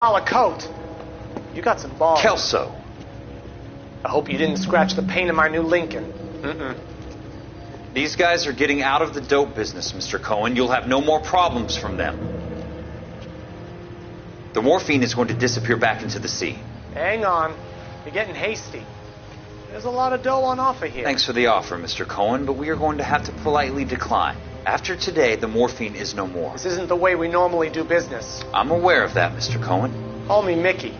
$1 coat. You got some balls. Kelso. I hope you didn't scratch the paint of my new Lincoln. These guys are getting out of the dope business, Mr. Cohen. You'll have no more problems from them. The morphine is going to disappear back into the sea. Hang on. You're getting hasty. There's a lot of dough on offer here. Thanks for the offer, Mr. Cohen, but we are going to have to politely decline. After today, the morphine is no more. This isn't the way we normally do business. I'm aware of that, Mr. Cohen. Call me Mickey.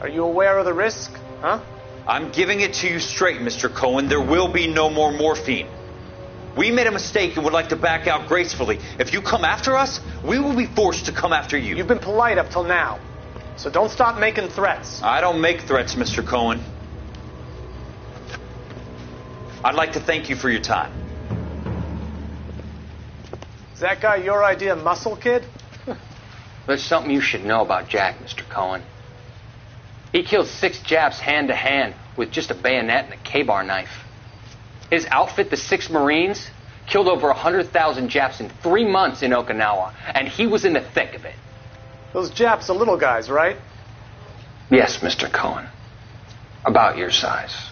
Are you aware of the risk, huh? I'm giving it to you straight, Mr. Cohen. There will be no more morphine. We made a mistake and would like to back out gracefully. If you come after us, we will be forced to come after you. You've been polite up till now, so don't stop making threats. I don't make threats, Mr. Cohen. I'd like to thank you for your time. Is that guy your idea, Muscle Kid? There's something you should know about Jack, Mr. Cohen. He killed 6 Japs hand-to-hand with just a bayonet and a K-bar knife. His outfit, the 6 Marines, killed over 100,000 Japs in 3 months in Okinawa, and he was in the thick of it. Those Japs are little guys, right? Yes, Mr. Cohen. About your size.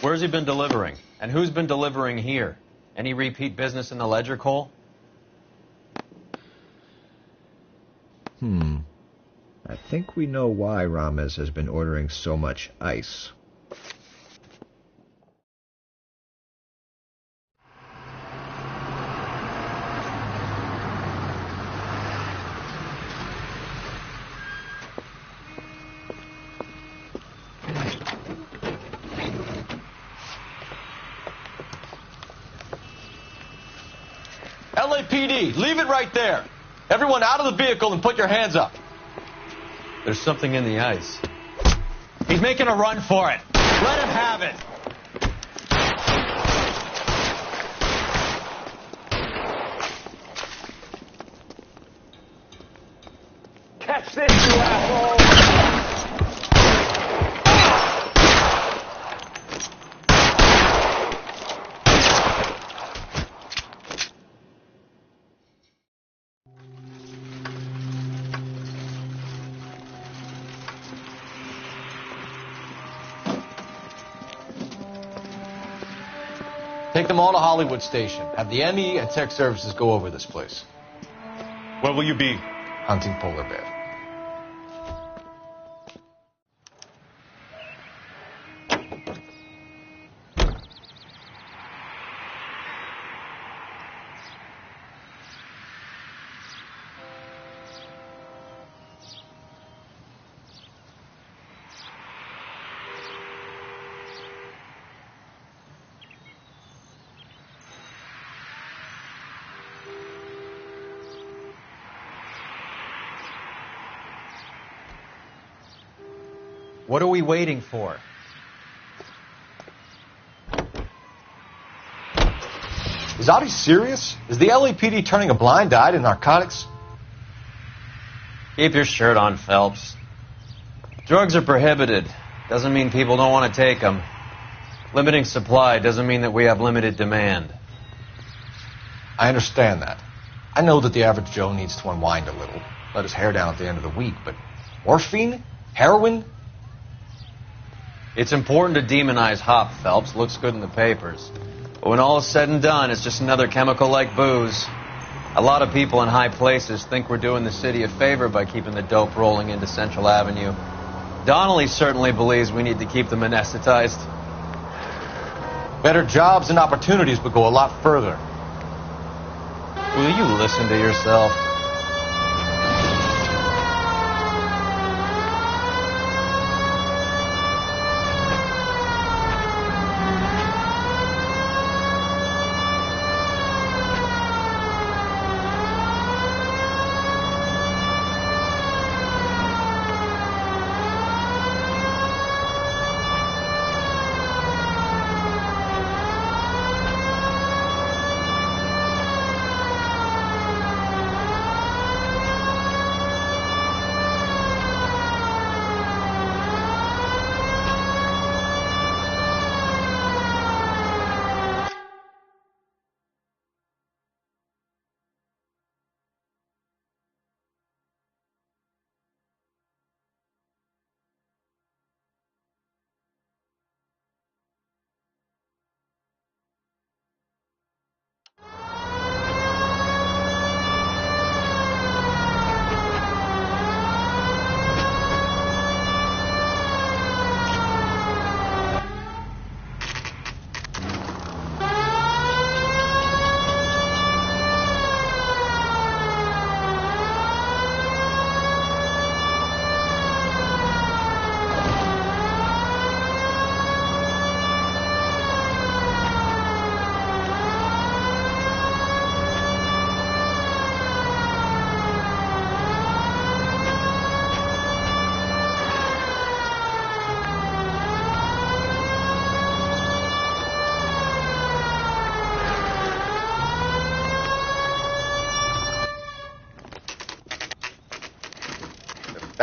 Where's he been delivering? And who's been delivering here? Any repeat business in the ledger, Cole? I think we know why Ramez has been ordering so much ice. LAPD, leave it right there. Everyone out of the vehicle and put your hands up. There's something in the ice. He's making a run for it. Let him have it. Catch this, you asshole! Take them all to Hollywood Station. Have the ME and Tech Services go over this place. Where will you be? Hunting polar bear. What are we waiting for? Is Audie serious? Is the LAPD turning a blind eye to narcotics? Keep your shirt on, Phelps. Drugs are prohibited. Doesn't mean people don't want to take them. Limiting supply doesn't mean that we have limited demand. I understand that. I know that the average Joe needs to unwind a little, let his hair down at the end of the week, but morphine? Heroin? It's important to demonize hop, Phelps. Looks good in the papers. But when all is said and done, it's just another chemical like booze. A lot of people in high places think we're doing the city a favor by keeping the dope rolling into Central Avenue. Donnelly certainly believes we need to keep them anesthetized. Better jobs and opportunities would go a lot further. Will you listen to yourself?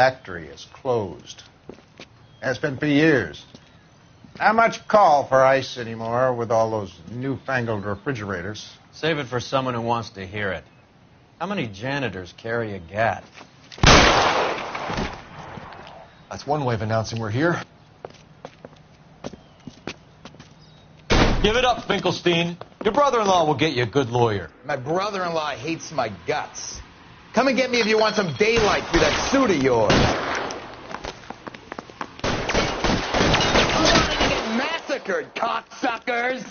factory is closed. Has been for years. Not much call for ice anymore with all those newfangled refrigerators. Save it for someone who wants to hear it. How many janitors carry a gat? That's one way of announcing we're here. Give it up, Finkelstein. Your brother-in-law will get you a good lawyer. My brother-in-law hates my guts. Come and get me if you want some daylight through that suit of yours. I'm wanting to get massacred, cocksuckers!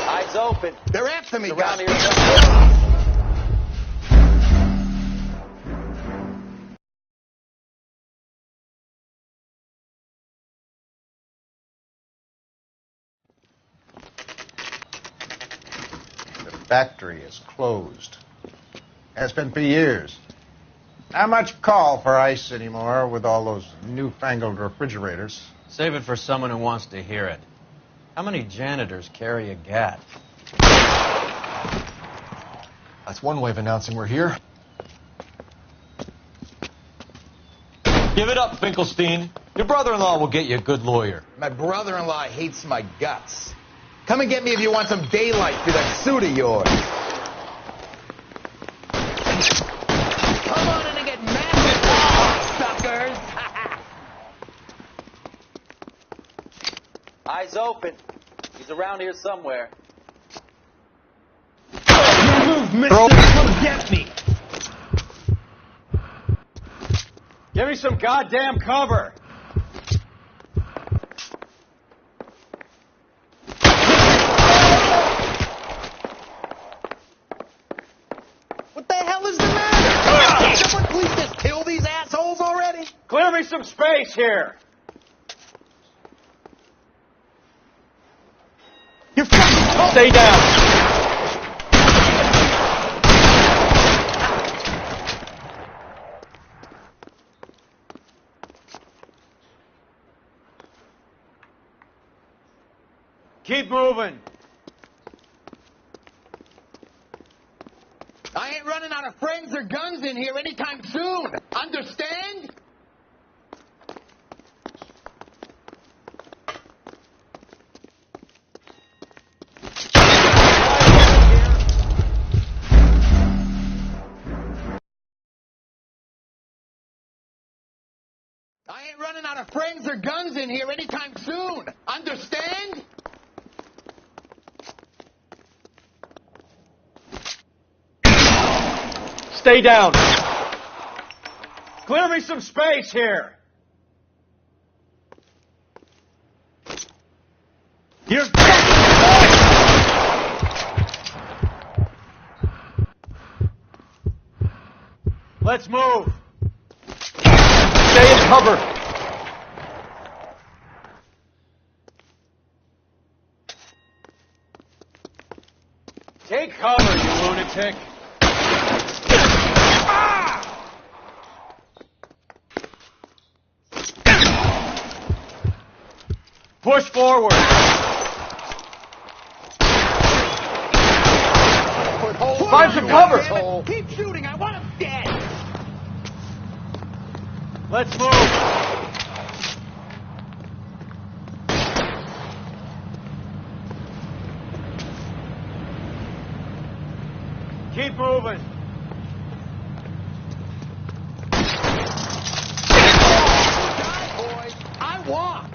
Eyes open. They're after me, Around guys. here. The factory is closed. Has been for years. Not much call for ice anymore with all those newfangled refrigerators. Save it for someone who wants to hear it. How many janitors carry a gat? That's one way of announcing we're here. Give it up, Finkelstein. Your brother-in-law will get you a good lawyer. My brother-in-law hates my guts. Come and get me if you want some daylight through that suit of yours. Come on in and get massacred, suckers! Eyes open. He's around here somewhere. Move, mister! Come get me! Give me some goddamn cover! What the hell is the matter? Someone please just kill these assholes already? Clear me some space here! You're fucking... Stay down! Keep moving! I ain't running out of friends or guns in here anytime soon. Understand? I ain't running out of friends or guns in here anytime soon. Understand? Stay down! Clear me some space here! You're... Let's move! Stay in cover! Take cover, you lunatic! Push forward! Find some cover! Keep shooting! I want him dead! Let's move! Keep moving! Die, boys! I walk!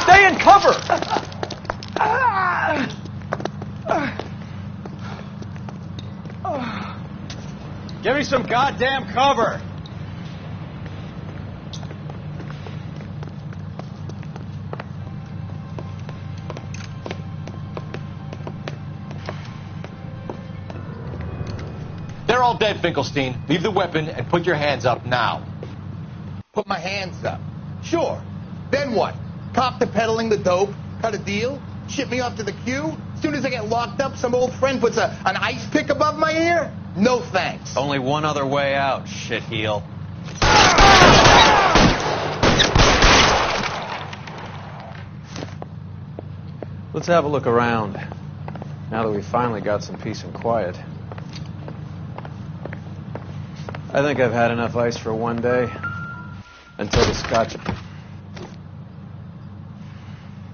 Stay in cover! Give me some goddamn cover! They're all dead, Finkelstein. Leave the weapon and put your hands up now. Put my hands up. Sure. Then what? Cop to peddling the dope? Cut a deal? Ship me off to the queue? As soon as I get locked up, some old friend puts an ice pick above my ear? No thanks. Only one other way out, shitheel. Let's have a look around, now that we've finally got some peace and quiet. I think I've had enough ice for one day. Until the scotch...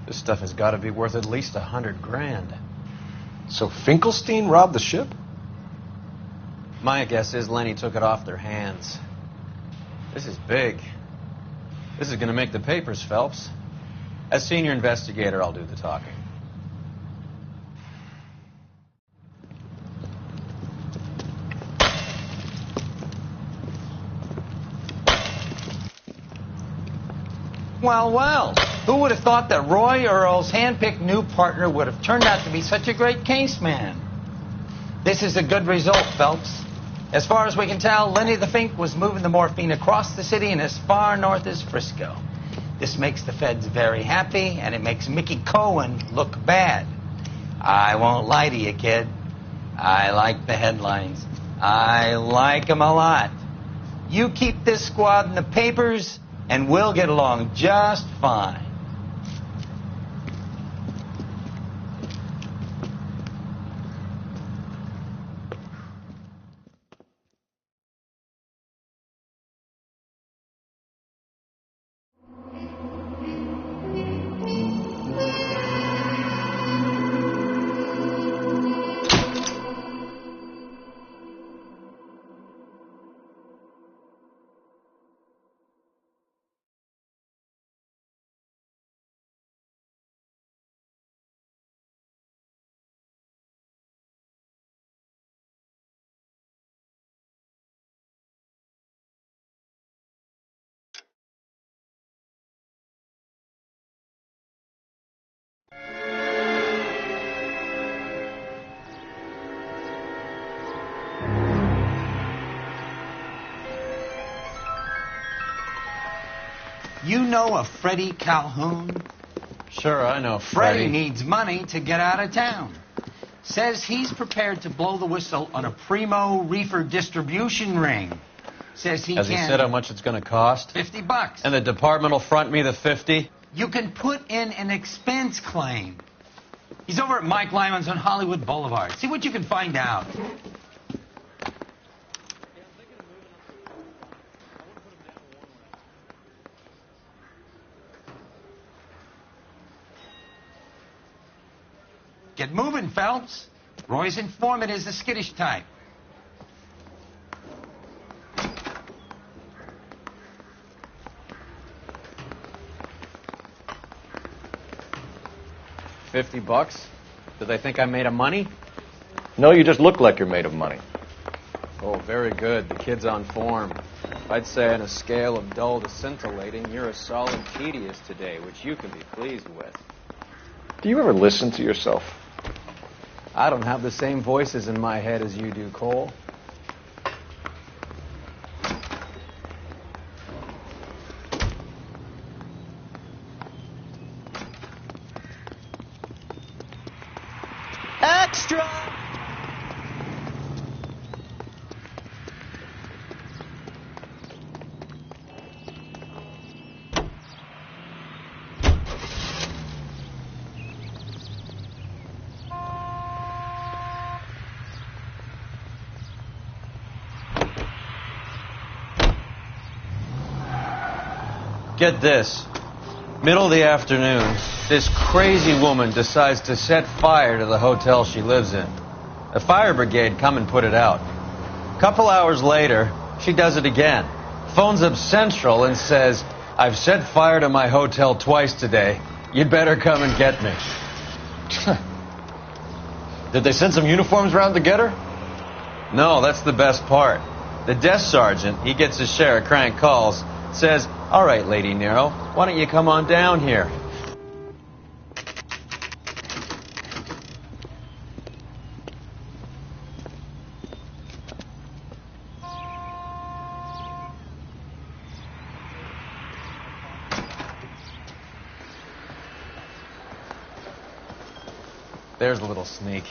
This stuff has got to be worth at least $100 grand. So Finkelstein robbed the ship? My guess is Lenny took it off their hands. This is big. This is going to make the papers, Phelps. As senior investigator, I'll do the talking. Well, well, who would have thought that Roy Earle's hand-picked new partner would have turned out to be such a great case man? This is a good result, Phelps. As far as we can tell, Lenny the Fink was moving the morphine across the city and as far north as Frisco. This makes the feds very happy, and it makes Mickey Cohen look bad. I won't lie to you, kid. I like the headlines. I like them a lot. You keep this squad in the papers, and we'll get along just fine. You know a Freddie Calhoun? Sure, I know Freddie needs money to get out of town. Says he's prepared to blow the whistle on a primo reefer distribution ring. Says he Has he said how much it's going to cost? $50. And the department will front me the 50? You can put in an expense claim. He's over at Mike Lyman's on Hollywood Boulevard. See what you can find out. Get moving, Phelps. Roy's informant is the skittish type. $50? Do they think I'm made of money? No, you just look like you're made of money. Oh, very good. The kid's on form. I'd say on a scale of dull to scintillating, you're a solid tedious today, which you can be pleased with. Do you ever listen to yourself? I don't have the same voices in my head as you do, Cole. Extra! Get this. Middle of the afternoon, this crazy woman decides to set fire to the hotel she lives in. The fire brigade come and put it out. A couple hours later, she does it again. Phones up Central and says, "I've set fire to my hotel twice today. You'd better come and get me." Did they send some uniforms around to get her? No, that's the best part. The desk sergeant, he gets his share of crank calls, says, "All right, Lady Nero, why don't you come on down here?" There's a little sneak.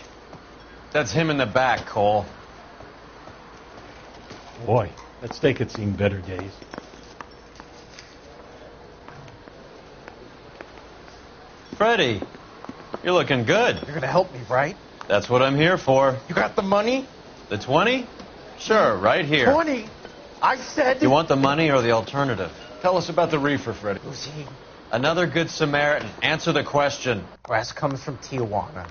That's him in the back, Cole. Boy, that steak had seen better days. Freddie, You're looking good. You're gonna help me, right? That's what I'm here for. You got the money? The 20? Sure, right here. 20? I said... You want the money or the alternative? Tell us about the reefer, Freddy. Who's he? Another good Samaritan. Answer the question. Brass comes from Tijuana.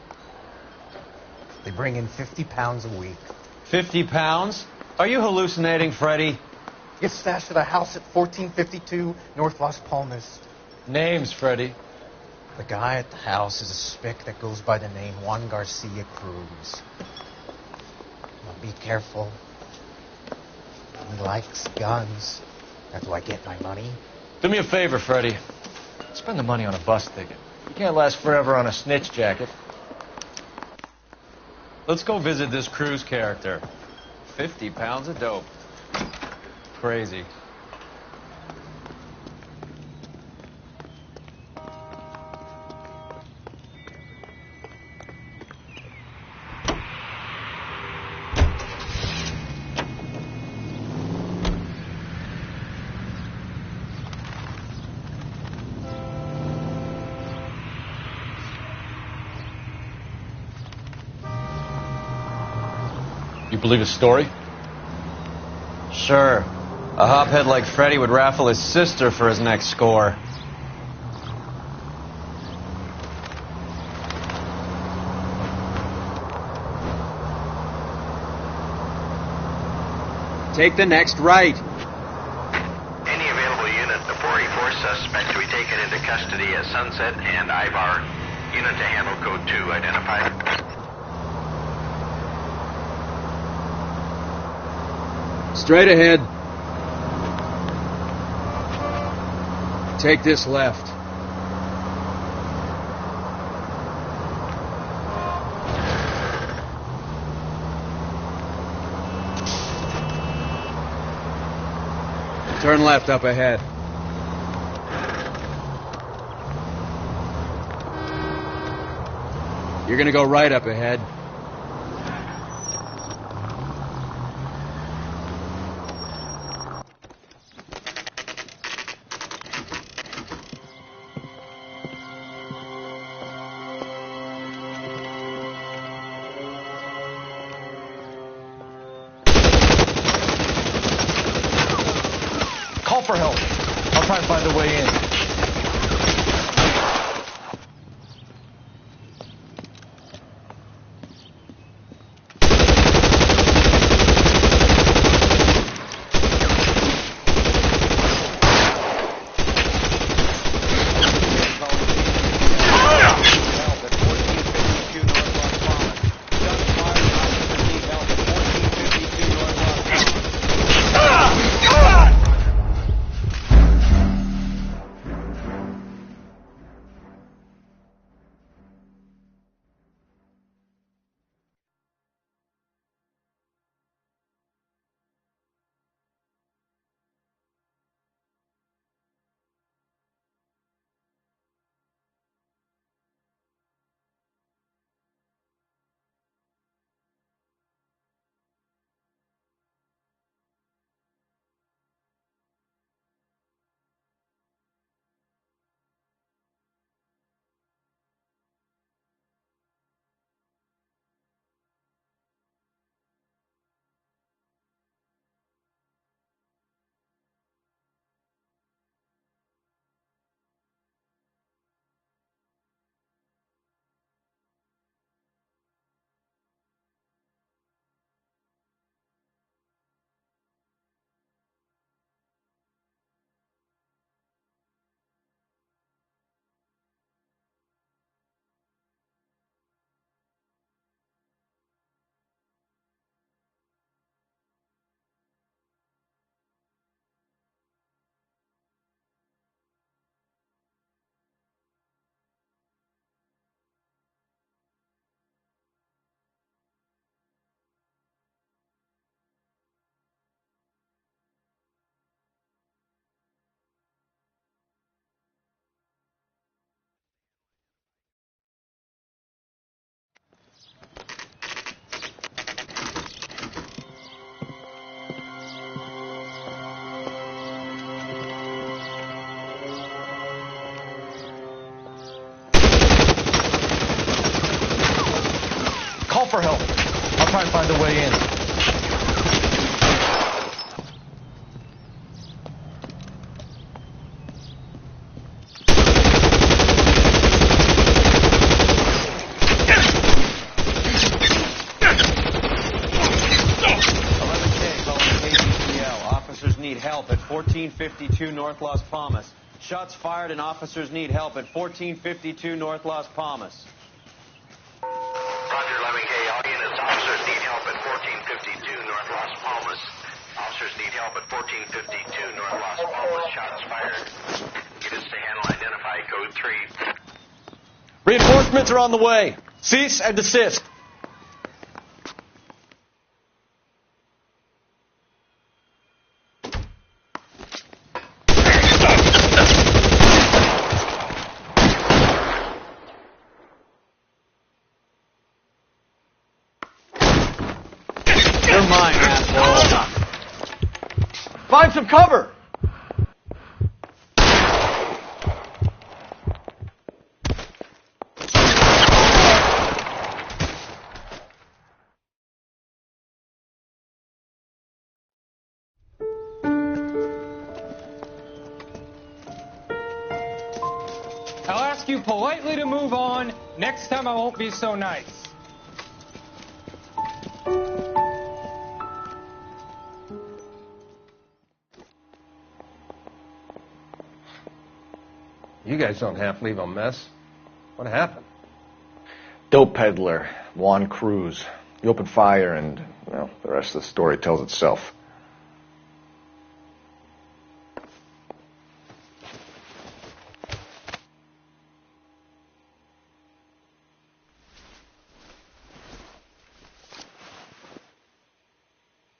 They bring in 50 pounds a week. 50 pounds? Are you hallucinating, Freddy? Gets stashed at a house at 1452 North Las Palmas. Names, Freddy. The guy at the house is a spick that goes by the name Juan Garcia Cruz. Now be careful. He likes guns. That's where I get my money. Do me a favor, Freddy. Spend the money on a bus ticket. You can't last forever on a snitch jacket. Let's go visit this Cruz character. 50 pounds of dope. Crazy. You believe his story? Sure. A hophead like Freddy would raffle his sister for his next score. Take the next right. Any available unit, the 484 suspect to be taken into custody at Sunset and Ivar. Unit to handle code 2 identified. Straight ahead. Take this left. Turn left up ahead. You're gonna go right up ahead. Call for help. I'll try and find a way in. find a way in. Officers need help at 1452 North Las Palmas. Shots fired and officers need help at 1452 North Las Palmas. Roger, 11K. All units, officers need help at 1452 North Las Palmas. Officers need help at 1452 North Las Palmas. Shots fired. Units to handle, identify, code 3. Reinforcements are on the way. Cease and desist. You're mine, asshole. Find some cover. I'll ask you politely to move on. Next time I won't be so nice. You guys don't half leave a mess. What happened? Dope peddler, Juan Cruz. He opened fire and, well, the rest of the story tells itself.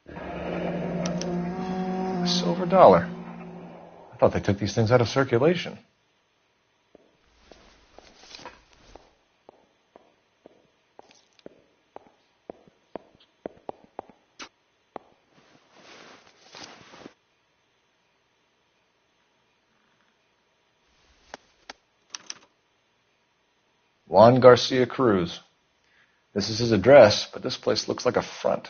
A silver dollar. I thought they took these things out of circulation. Juan Garcia Cruz. This is his address, but this place looks like a front.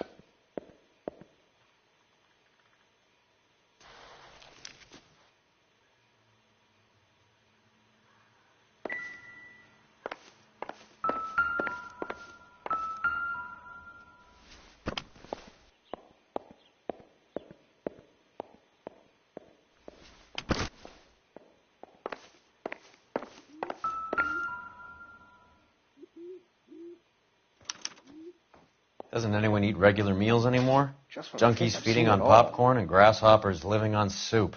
Doesn't anyone eat regular meals anymore? Junkies feeding on popcorn and grasshoppers living on soup.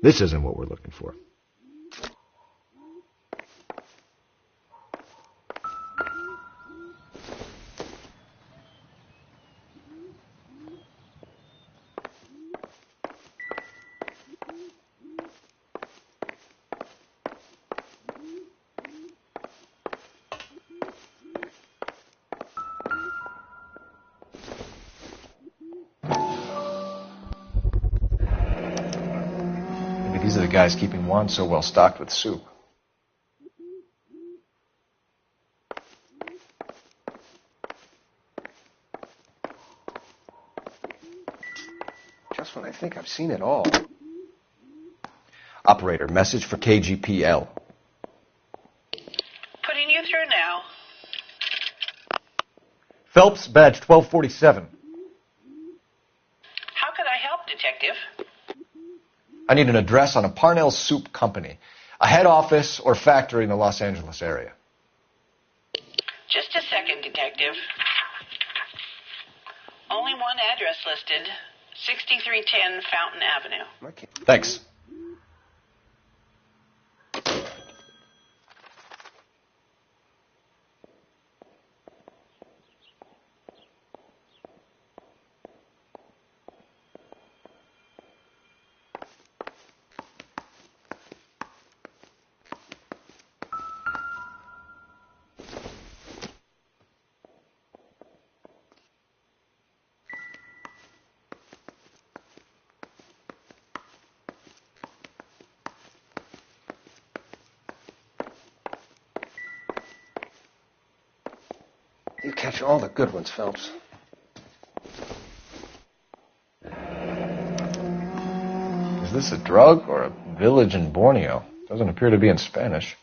This isn't what we're looking for. These are the guys keeping Juan so well stocked with soup. Just when I think I've seen it all. Operator, message for KGPL. Putting you through now. Phelps, badge 1247. How could I help, Detective? I need an address on a Parnell Soup Company, a head office or factory in the Los Angeles area. Just a second, Detective. Only one address listed, 6310 Fountain Avenue. Thanks. You catch all the good ones, Phelps. Is this a drug or a village in Borneo? Doesn't appear to be in Spanish.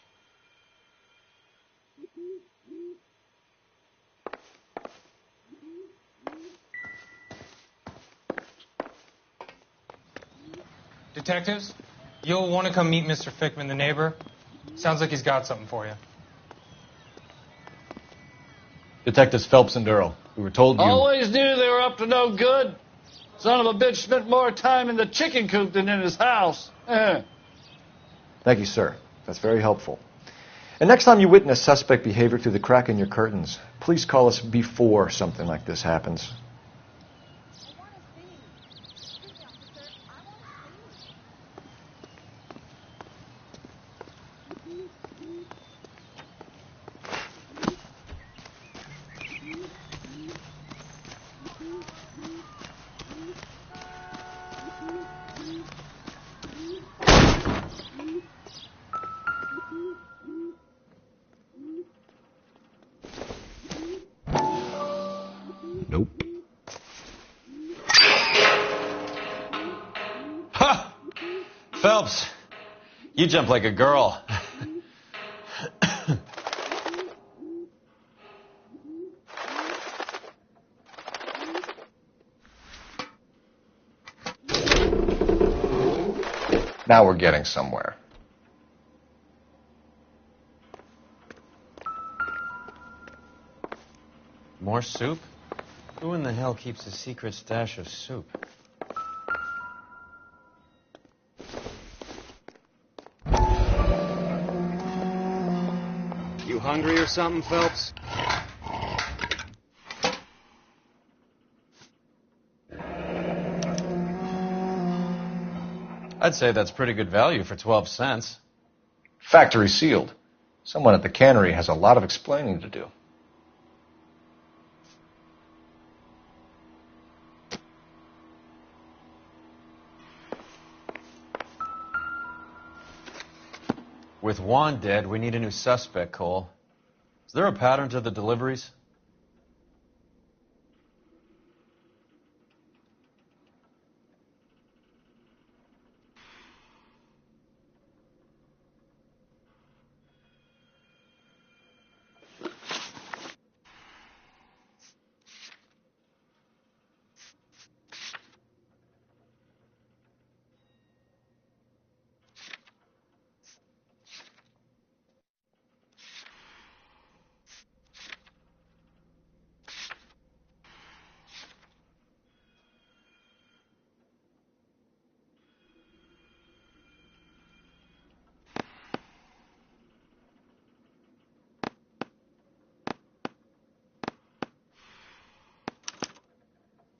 Detectives, you'll want to come meet Mr. Fickman, the neighbor. Sounds like he's got something for you. Detectives Phelps and Earl. We were told you... Always knew they were up to no good. Son of a bitch spent more time in the chicken coop than in his house. Thank you, sir. That's very helpful. And next time you witness suspect behavior through the crack in your curtains, please call us before something like this happens. Nope. Ha! Phelps, you jump like a girl. Now we're getting somewhere. More soup? Who in the hell keeps a secret stash of soup? You hungry or something, Phelps? I'd say that's pretty good value for 12 cents. Factory sealed. Someone at the cannery has a lot of explaining to do. With Juan dead, we need a new suspect, Cole. Is there a pattern to the deliveries?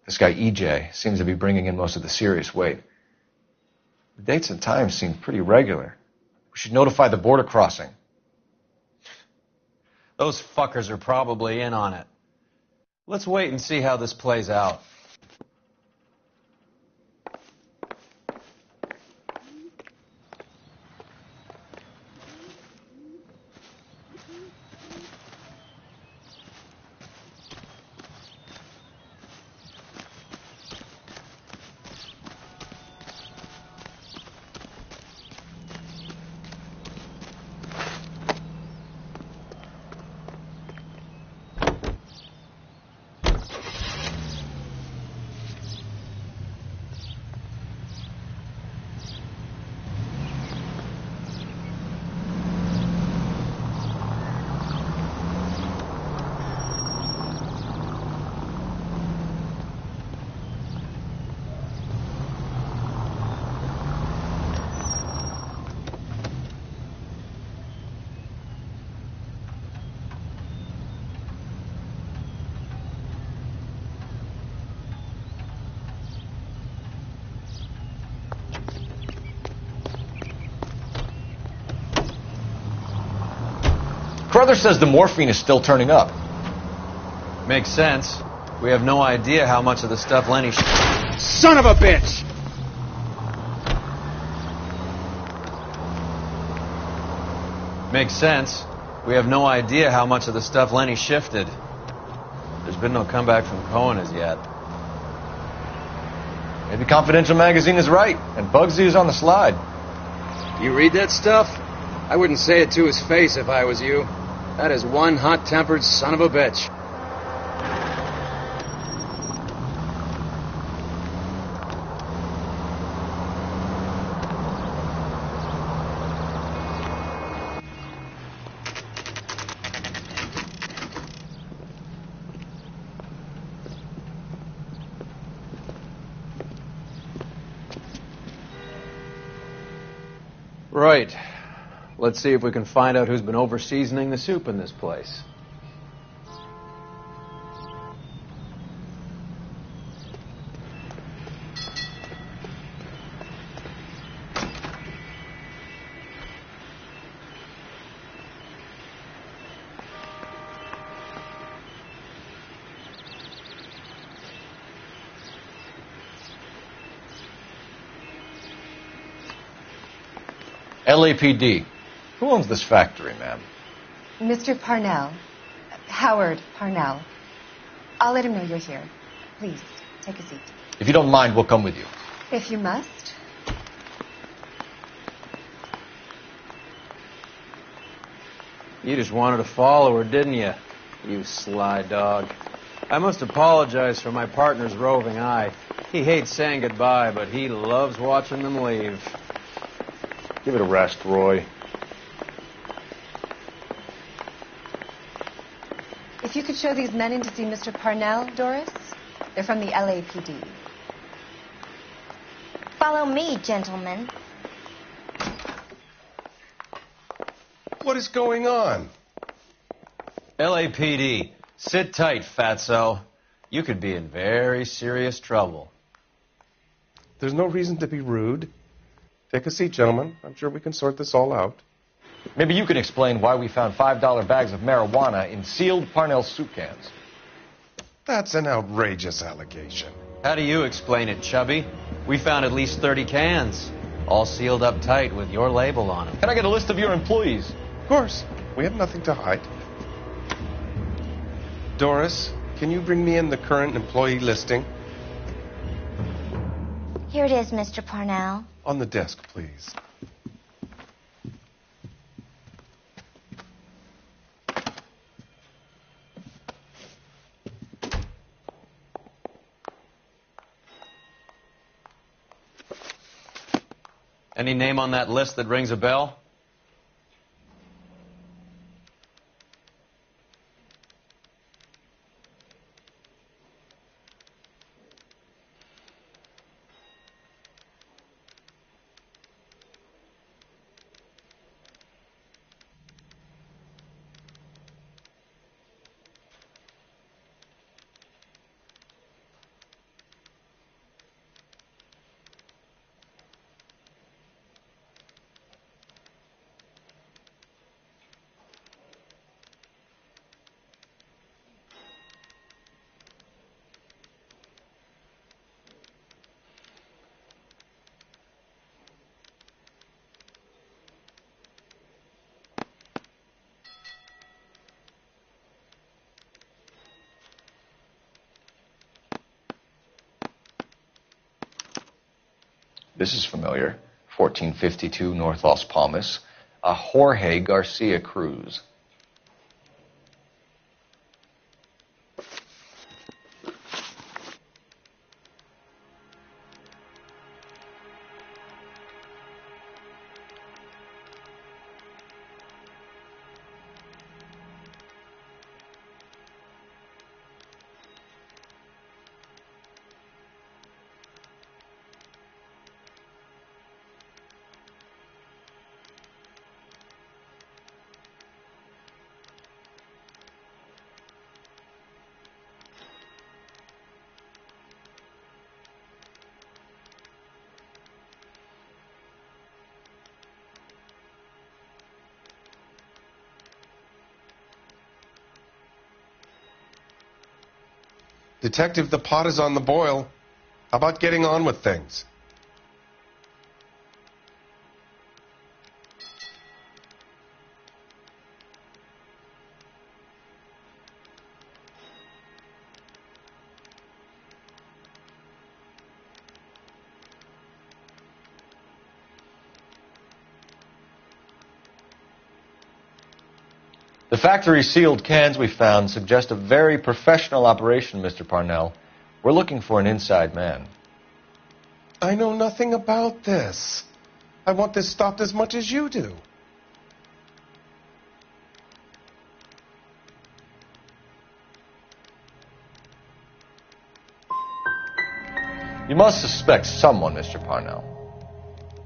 This guy EJ seems to be bringing in most of the serious weight. The dates and times seem pretty regular. We should notify the border crossing. Those fuckers are probably in on it. Let's wait and see how this plays out. Carruthers says the morphine is still turning up. Makes sense. We have no idea how much of the stuff Lenny... Son of a bitch! Makes sense. We have no idea how much of the stuff Lenny shifted. been no comeback from Cohen as yet. Maybe Confidential Magazine is right, and Bugsy is on the slide. You read that stuff? I wouldn't say it to his face if I was you. That is one hot-tempered son of a bitch. Right. Let's see if we can find out who's been over-seasoning the soup in this place. LAPD. Who owns this factory, ma'am? Mr. Parnell. Howard Parnell. I'll let him know you're here. Please, take a seat. If you don't mind, we'll come with you. If you must. You just wanted to follow her, didn't you? You sly dog. I must apologize for my partner's roving eye. He hates saying goodbye, but he loves watching them leave. Give it a rest, Roy. If you could show these men in to see Mr. Parnell, Doris. They're from the LAPD. Follow me, gentlemen. What is going on? LAPD, sit tight, fatso. You could be in very serious trouble. There's no reason to be rude. Take a seat, gentlemen. I'm sure we can sort this all out. Maybe you can explain why we found $5 bags of marijuana in sealed Parnell soup cans. That's an outrageous allegation. How do you explain it, Chubby? We found at least 30 cans, all sealed up tight with your label on them. Can I get a list of your employees? Of course. We have nothing to hide. Doris, can you bring me in the current employee listing? Here it is, Mr. Parnell. On the desk, please. Any name on that list that rings a bell? This is familiar. 1452 North Las Palmas. A Jorge Garcia Cruz. Detective, the pot is on the boil. How about getting on with things? The factory-sealed cans we found suggest a very professional operation, Mr. Parnell. We're looking for an inside man. I know nothing about this. I want this stopped as much as you do. You must suspect someone, Mr. Parnell.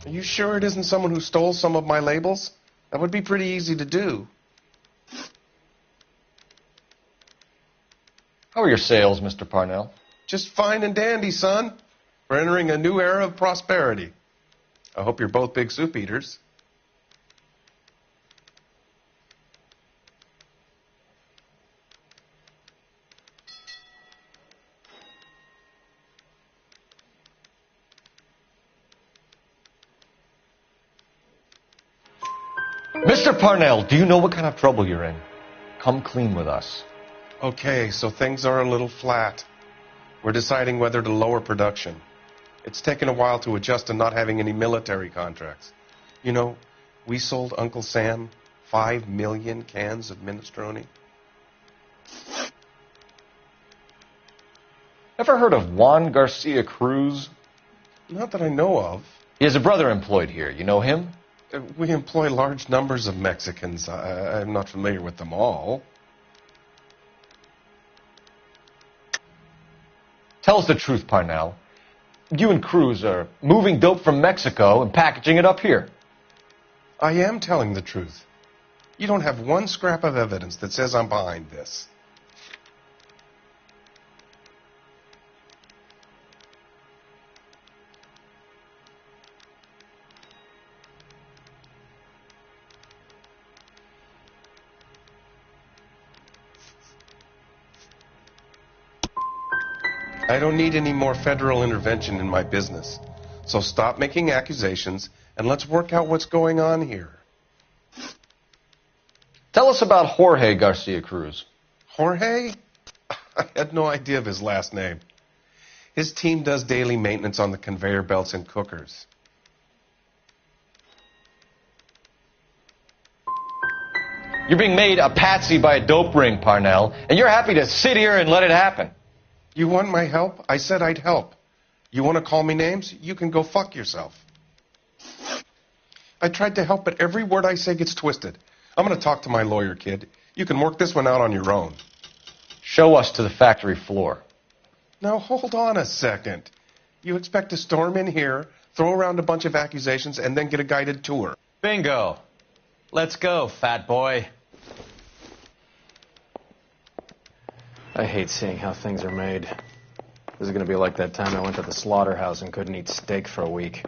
Are you sure it isn't someone who stole some of my labels? That would be pretty easy to do. How are your sales, Mr. Parnell? Just fine and dandy, son. We're entering a new era of prosperity. I hope you're both big soup eaters. Mr. Parnell, do you know what kind of trouble you're in? Come clean with us. Okay, so things are a little flat. We're deciding whether to lower production. It's taken a while to adjust to not having any military contracts. You know, we sold Uncle Sam 5 million cans of minestrone. Ever heard of Juan Garcia Cruz? Not that I know of. He has a brother employed here. You know him? We employ large numbers of Mexicans. I'm not familiar with them all. Tell us the truth, Parnell. You and Cruz are moving dope from Mexico and packaging it up here. I am telling the truth. You don't have one scrap of evidence that says I'm behind this. I don't need any more federal intervention in my business. So stop making accusations and let's work out what's going on here. Tell us about Jorge Garcia Cruz. Jorge? I had no idea of his last name. His team does daily maintenance on the conveyor belts and cookers. You're being made a patsy by a dope ring, Parnell, and you're happy to sit here and let it happen. You want my help? I said I'd help. You want to call me names? You can go fuck yourself. I tried to help, but every word I say gets twisted. I'm going to talk to my lawyer, kid. You can work this one out on your own. Show us to the factory floor. Now, hold on a second. You expect to storm in here, throw around a bunch of accusations, and then get a guided tour. Bingo. Let's go, fat boy. I hate seeing how things are made. This is going to be like that time I went to the slaughterhouse and couldn't eat steak for a week.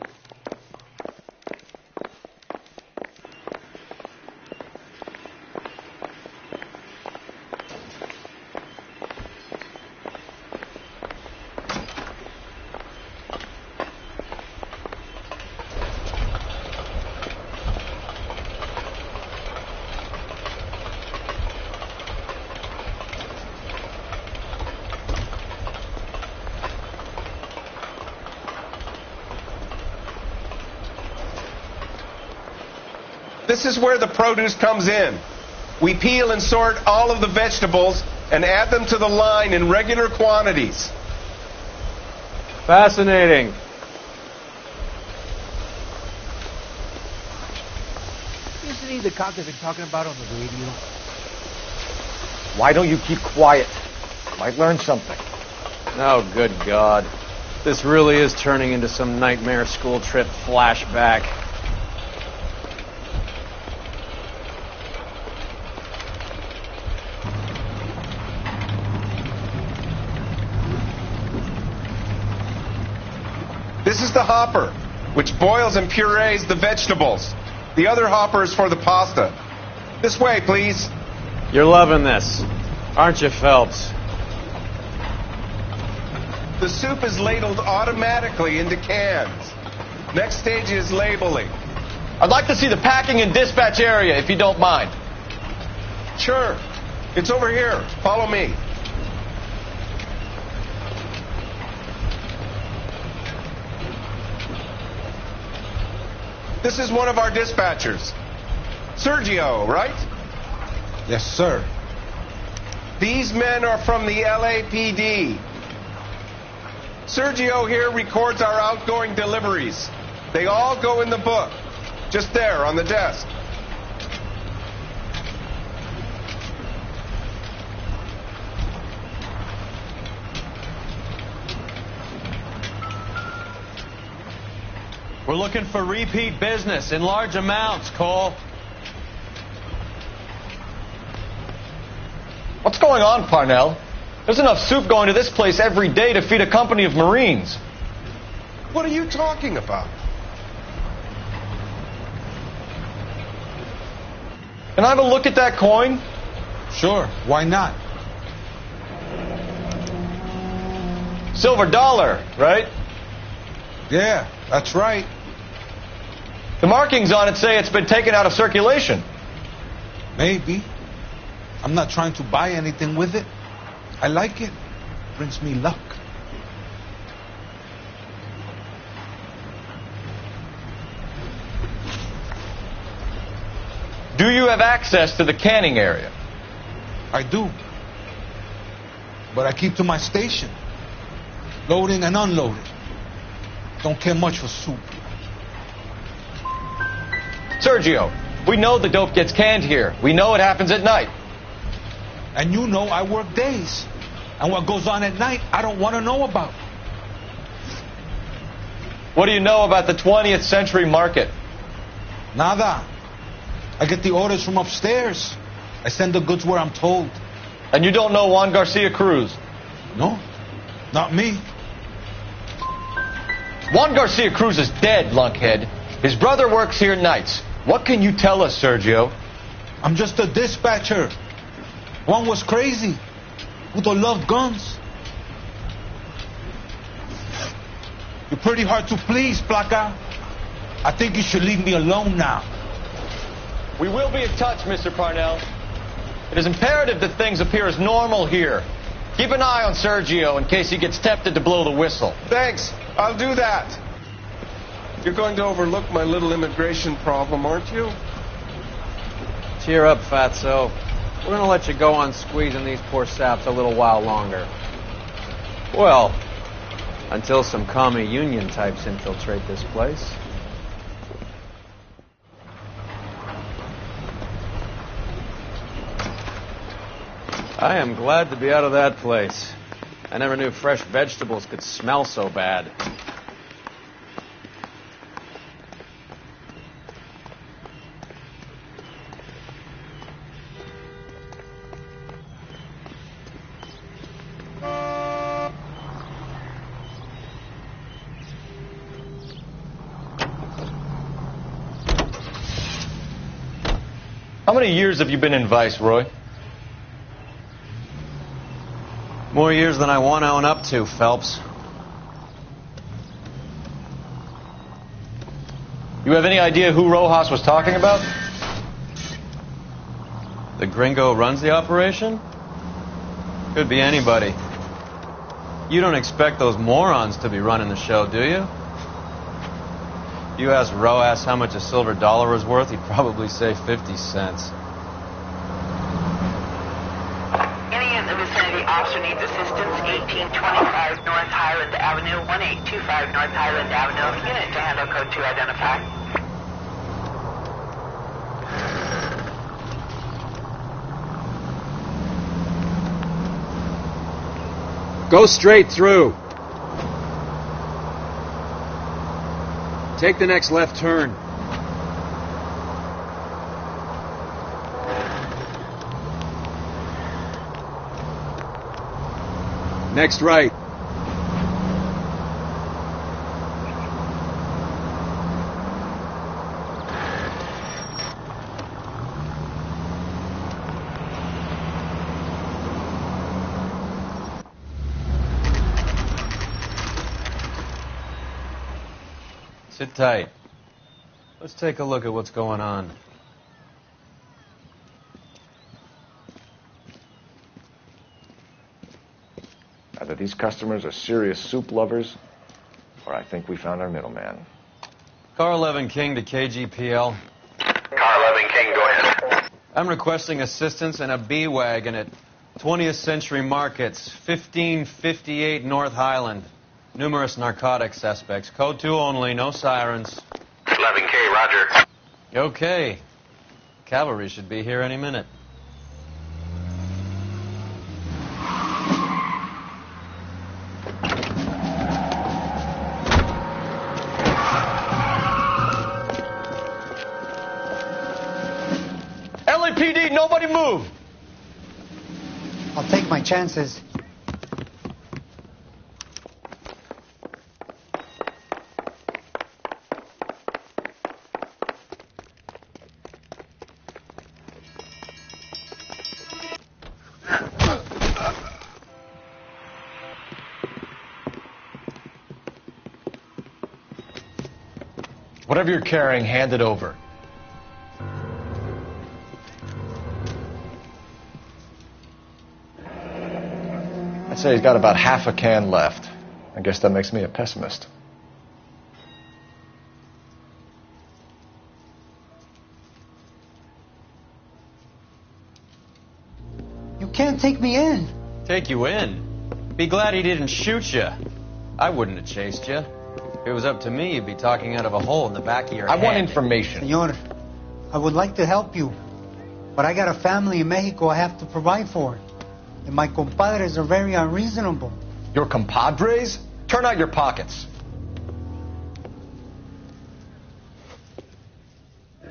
This is where the produce comes in. We peel and sort all of the vegetables and add them to the line in regular quantities. Fascinating. Isn't he the cop they've been talking about on the radio? Why don't you keep quiet? Might learn something. Oh, good God. This really is turning into some nightmare school trip flashback. This is the hopper, which boils and purees the vegetables. The other hopper is for the pasta. This way, please. You're loving this, aren't you, Phelps? The soup is ladled automatically into cans. Next stage is labeling. I'd like to see the packing and dispatch area, if you don't mind. Sure. It's over here. Follow me. This is one of our dispatchers. Sergio, right? Yes, sir. These men are from the LAPD. Sergio here records our outgoing deliveries. They all go in the book. Just there on the desk. We're looking for repeat business in large amounts, Cole. What's going on, Parnell? There's enough soup going to this place every day to feed a company of Marines. What are you talking about? Can I have a look at that coin? Sure, why not? Silver dollar, right? Yeah, that's right. The markings on it say it's been taken out of circulation. Maybe. I'm not trying to buy anything with it. I like it. Brings me luck. Do you have access to the canning area? I do. But I keep to my station. Loading and unloading. Don't care much for soup. Sergio, we know the dope gets canned here. We know it happens at night. And you know I work days. And what goes on at night, I don't want to know about. What do you know about the 20th century market? Nada. I get the orders from upstairs. I send the goods where I'm told. And you don't know Juan Garcia Cruz? No, not me. Juan Garcia Cruz is dead, lunkhead. His brother works here nights. What can you tell us, Sergio? I'm just a dispatcher. Juan was crazy. Udo loved guns. You're pretty hard to please, Placa. I think you should leave me alone now. We will be in touch, Mr. Parnell. It is imperative that things appear as normal here. Keep an eye on Sergio in case he gets tempted to blow the whistle. Thanks. I'll do that. You're going to overlook my little immigration problem, aren't you? Cheer up, Fatso. We're going to let you go on squeezing these poor saps a little while longer. Well, until some commie union types infiltrate this place. I am glad to be out of that place. I never knew fresh vegetables could smell so bad. How many years have you been in Vice, Roy? More years than I want to own up to, Phelps. You have any idea who Rojas was talking about? The gringo runs the operation? Could be anybody. You don't expect those morons to be running the show, do you? If you asked Rojas how much a silver dollar was worth, he'd probably say 50 cents. Any in the vicinity officer needs assistance, 1825 North Highland Avenue, 1825 North Highland Avenue. Unit to handle code 2 identify. Go straight through. Take the next left turn. Next right. Sit tight. Let's take a look at what's going on. Either these customers are serious soup lovers, or I think we found our middleman. Car 11 King to KGPL. Car 11 King, go ahead. I'm requesting assistance in a B-wagon at 20th Century Markets, 1558 North Highland. Numerous narcotic suspects. Code 2 only, no sirens. 11K, roger. Okay. Cavalry should be here any minute. LAPD, nobody move! I'll take my chances. Whatever you're carrying, hand it over. I'd say he's got about half a can left. I guess that makes me a pessimist. You can't take me in. Take you in? Be glad he didn't shoot you. I wouldn't have chased you. If it was up to me, you'd be talking out of a hole in the back of your head. I want information. Senor, I would like to help you, but I got a family in Mexico I have to provide for. And my compadres are very unreasonable. Your compadres? Turn out your pockets.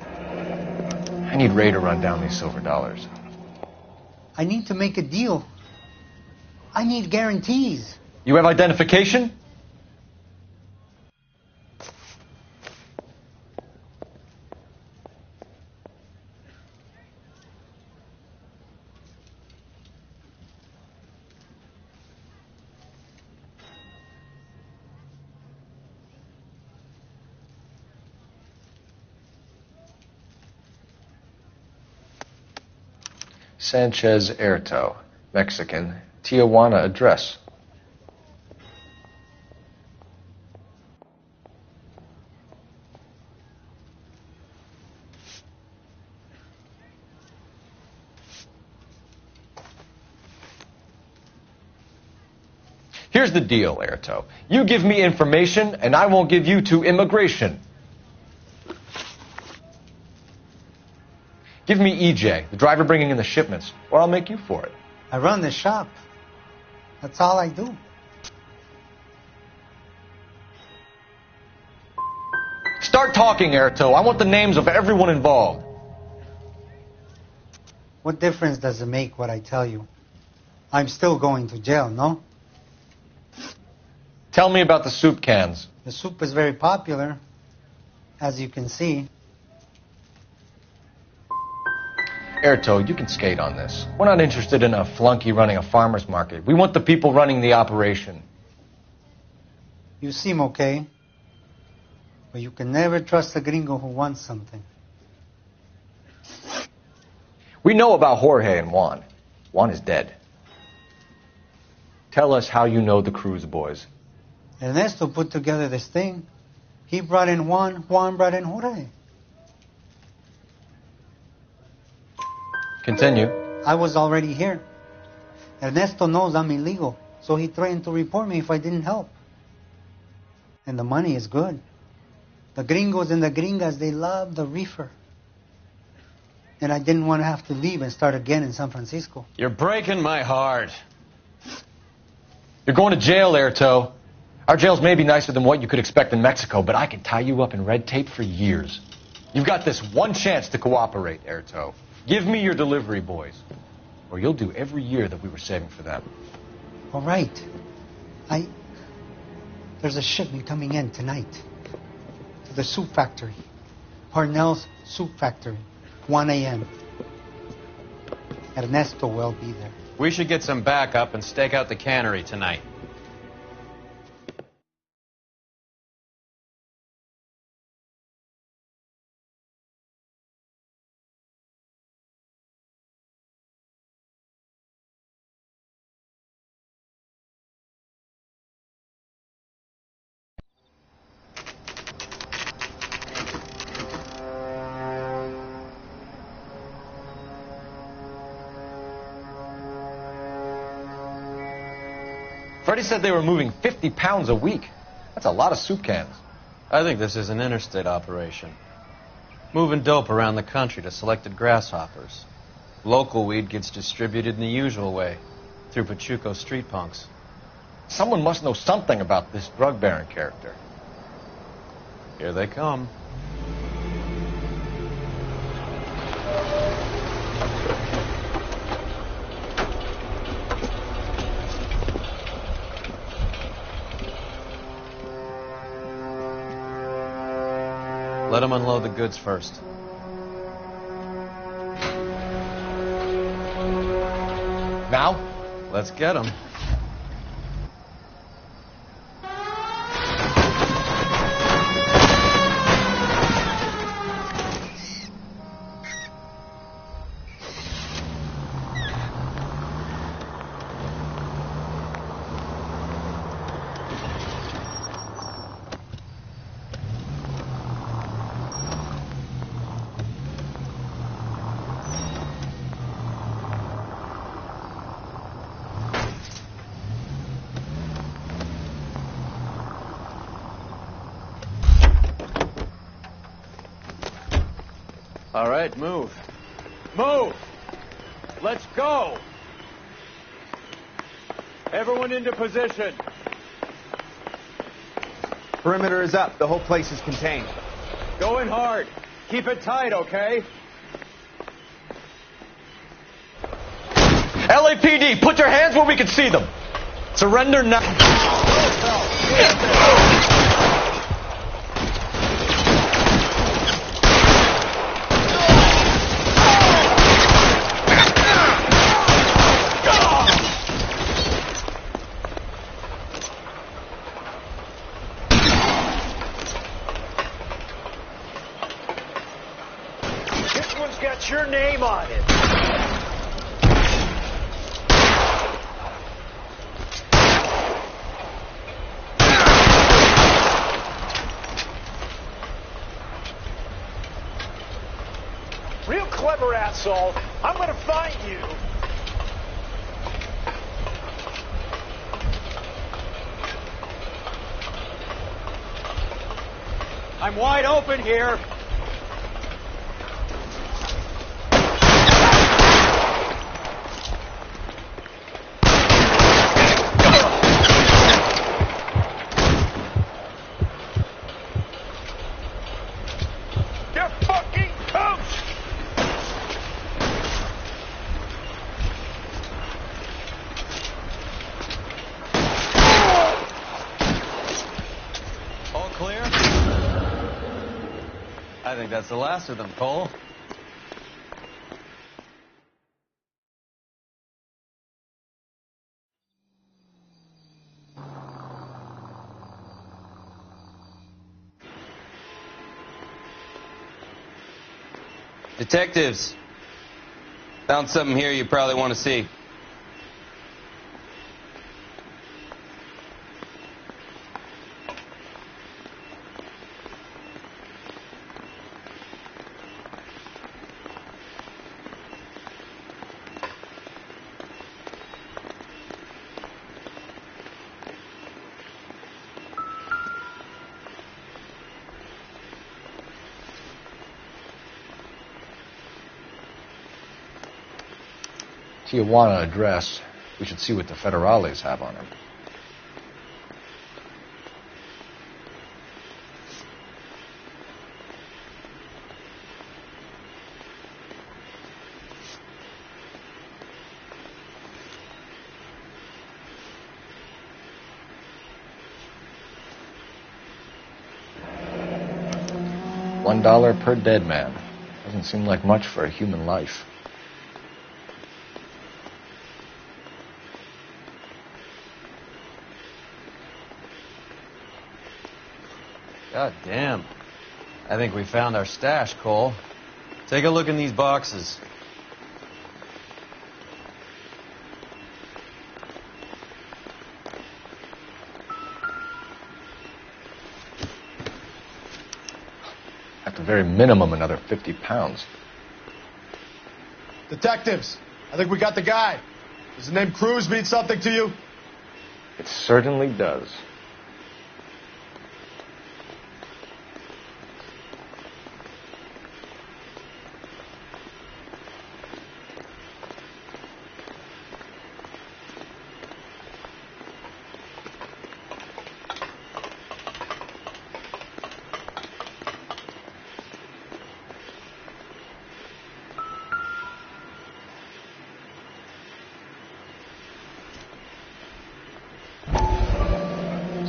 I need Ray to run down these silver dollars. I need to make a deal. I need guarantees. You have identification? Sanchez Erto, Mexican, Tijuana address. Here's the deal, Erto. You give me information, and I won't give you to immigration. Give me EJ, the driver bringing in the shipments, or I'll make you for it. I run the shop. That's all I do. Start talking, Erto. I want the names of everyone involved. What difference does it make what I tell you? I'm still going to jail, no? Tell me about the soup cans. The soup is very popular, as you can see. Erto, you can skate on this. We're not interested in a flunky running a farmer's market. We want the people running the operation. You seem okay, but you can never trust a gringo who wants something. We know about Jorge and Juan. Juan is dead. Tell us how you know the Cruz boys. Ernesto put together this thing. He brought in Juan, Juan brought in Jorge. Continue. I was already here. Ernesto knows I'm illegal, so he threatened to report me if I didn't help. And the money is good. The gringos and the gringas, they love the reefer. And I didn't want to have to leave and start again in San Francisco. You're breaking my heart. You're going to jail, Erto. Our jails may be nicer than what you could expect in Mexico, but I can tie you up in red tape for years. You've got this one chance to cooperate, Erto. Give me your delivery boys, or you'll do every year that we were saving for them. All right. There's a shipment coming in tonight to the soup factory. Parnell's soup factory, 1 a.m. Ernesto will be there. We should get some backup and stake out the cannery tonight. Freddie said they were moving 50 pounds a week. That's a lot of soup cans. I think this is an interstate operation. Moving dope around the country to selected grasshoppers. Local weed gets distributed in the usual way, through Pachuco street punks. Someone must know something about this drug baron character. Here they come. Let them unload the goods first. Now? Let's get them. All right, move. Move! Let's go! Everyone into position. Perimeter is up. The whole place is contained. Go in hard. Keep it tight, okay? LAPD, put your hands where we can see them. Surrender now. This one's got your name on it. Real clever, asshole. I'm gonna find you. I'm wide open here. You're fucking toast! All clear? I think that's the last of them, Cole. Detectives, found something here you probably want to see. Tijuana address. We should see what the federales have on him. $1 per dead man. Doesn't seem like much for a human life. God damn. I think we found our stash, Cole. Take a look in these boxes. At the very minimum, another 50 pounds. Detectives, I think we got the guy. Does the name Cruz mean something to you? It certainly does.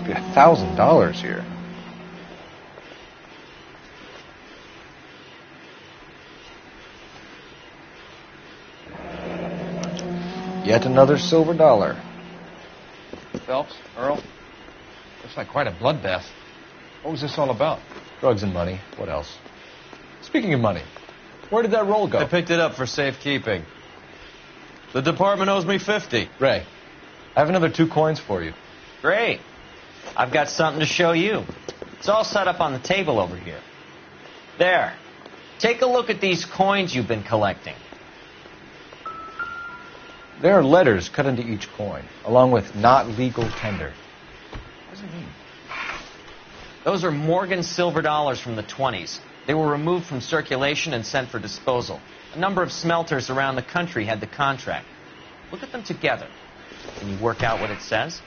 Be $1,000 here. Yet another silver dollar. Phelps, Earl, looks like quite a bloodbath. What was this all about? Drugs and money. What else? Speaking of money, where did that roll go? I picked it up for safekeeping. The department owes me 50. Ray, I have another 2 coins for you. Great. I've got something to show you. It's all set up on the table over here. There. Take a look at these coins you've been collecting. There are letters cut into each coin, along with not legal tender. What does it mean? Those are Morgan silver dollars from the 20s. They were removed from circulation and sent for disposal. A number of smelters around the country had the contract. Look at them together. Can you work out what it says?